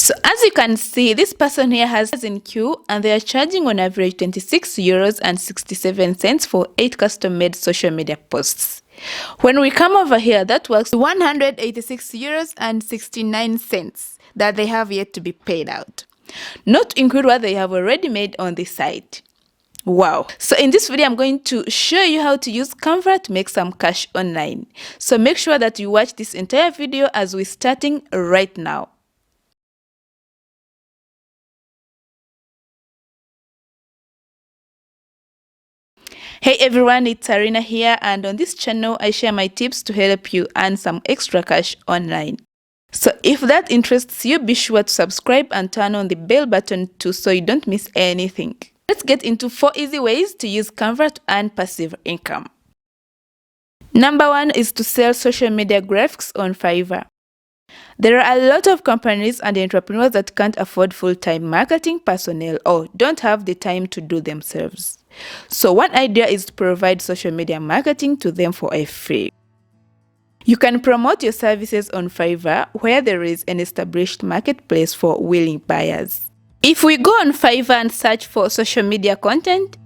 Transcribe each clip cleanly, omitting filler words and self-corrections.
So as you can see, this person here has in queue and they are charging on average €26.67 for 8 custom-made social media posts. When we come over here, that works €186.69 that they have yet to be paid out, not to include what they have already made on the site. Wow. So in this video, I'm going to show you how to use Canva to make some cash online. So make sure that you watch this entire video as we're starting right now. Hey everyone, it's Arina here, and on this channel I share my tips to help you earn some extra cash online. So if that interests you, be sure to subscribe and turn on the bell button too so you don't miss anything. Let's get into 4 easy ways to use Canva to earn passive income. Number 1 is to sell social media graphics on Fiverr. There are a lot of companies and entrepreneurs that can't afford full-time marketing personnel or don't have the time to do themselves. So one idea is to provide social media marketing to them for a fee. You can promote your services on Fiverr where there is an established marketplace for willing buyers. If we go on Fiverr and search for social media content,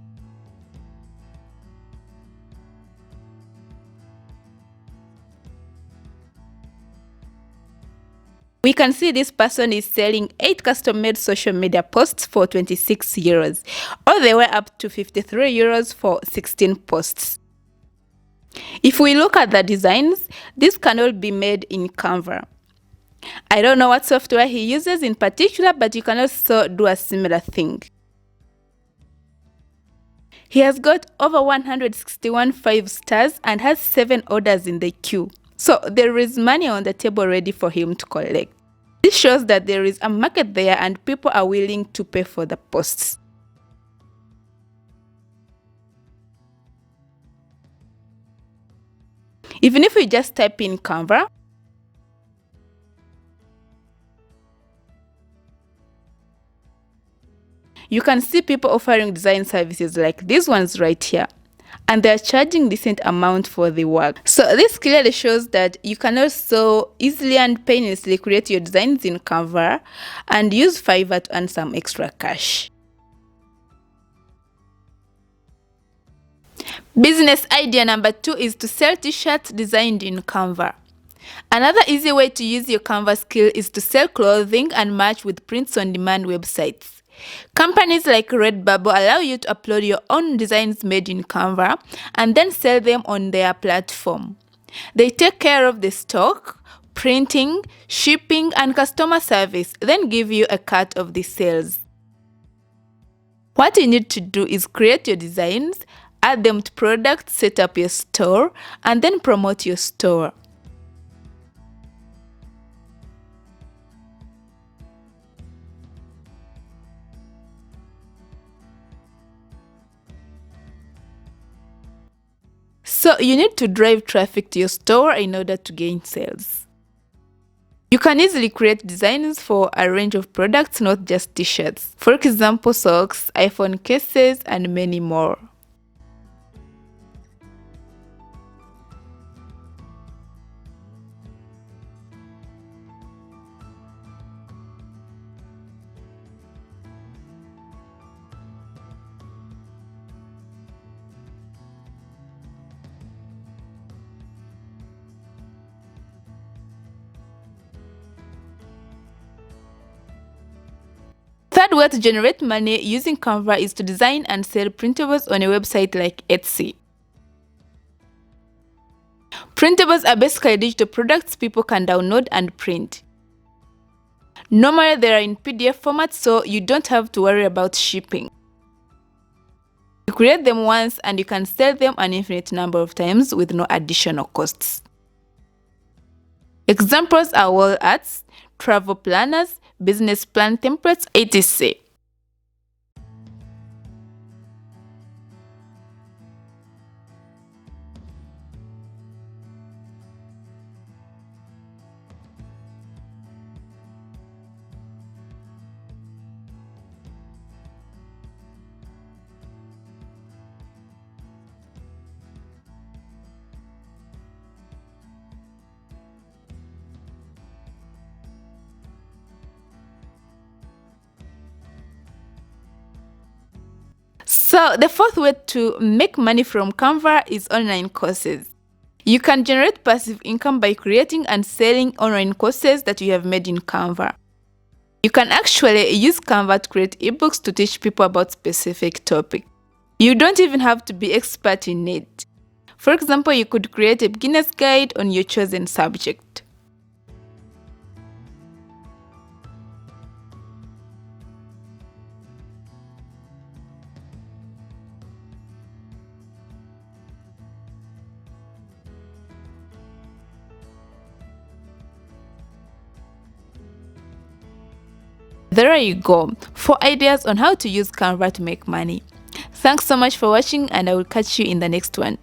we can see this person is selling 8 custom-made social media posts for €26, all the way up to €53 for 16 posts. If we look at the designs, this can all be made in Canva. I don't know what software he uses in particular, but you can also do a similar thing. He has got over 161 5 stars and has 7 orders in the queue. So there is money on the table ready for him to collect. This shows that there is a market there and people are willing to pay for the posts. Even if we just type in Canva, you can see people offering design services like these ones right here. And they're charging decent amount for the work. So this clearly shows that you can also easily and painlessly create your designs in Canva and use Fiverr to earn some extra cash. Business idea number 2 is to sell t-shirts designed in Canva. Another easy way to use your Canva skill is to sell clothing and match with prints-on-demand websites. Companies like Redbubble allow you to upload your own designs made in Canva and then sell them on their platform. They take care of the stock, printing, shipping, and customer service, then give you a cut of the sales. What you need to do is create your designs, add them to products, set up your store, and then promote your store. So you need to drive traffic to your store in order to gain sales. You can easily create designs for a range of products, not just t-shirts. For example, socks, iPhone cases, and many more. Third way to generate money using Canva is to design and sell printables on a website like Etsy. Printables are basically digital products people can download and print. Normally they are in PDF format, so you don't have to worry about shipping. You create them once and you can sell them an infinite number of times with no additional costs. Examples are wall arts, travel planners, business plan templates, etc. So the fourth way to make money from Canva is online courses. You can generate passive income by creating and selling online courses that you have made in Canva. You can actually use Canva to create ebooks to teach people about specific topics. You don't even have to be expert in it. For example, you could create a beginner's guide on your chosen subject. There you go, 4 ideas on how to use Canva to make money. Thanks so much for watching, and I will catch you in the next one.